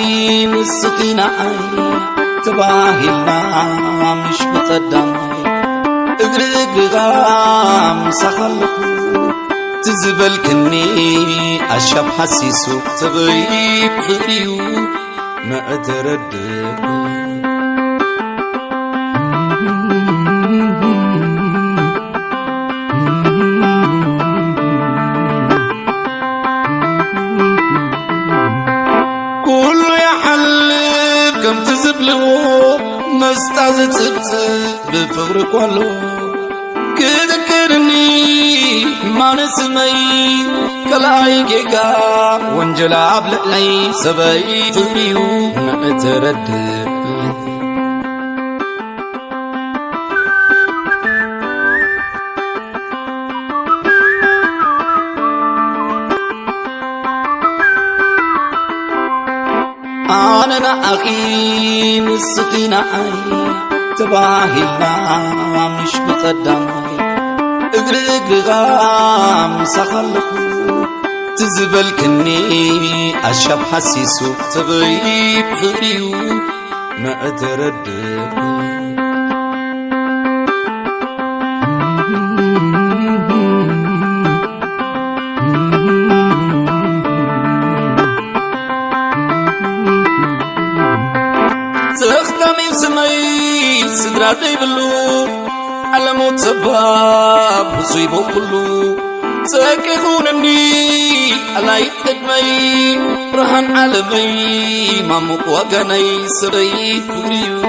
أخي نسقينا عي تباهلنا مش بقدامي اقرق غام سخلقو تزبل كني أشب حسيسو تغيب خريو ما أتردد كم تزبلو مستعزت بفغرك والو كذكرني ما نسمي كلاي جيكا وانجلا عبلقلي سباي فريو نأتردد أنا أخي نسقينا عي تباهلنا مش بقدامي اقرق غام سخلقو تزبل كني أشب حسيسو تغيب خريو ما أتردد سختمي سمي سدراتي بلو على موت سباب وصيبو كلو ساكخونني على يتقدمي رهن علمي ماموك وغني سري فريو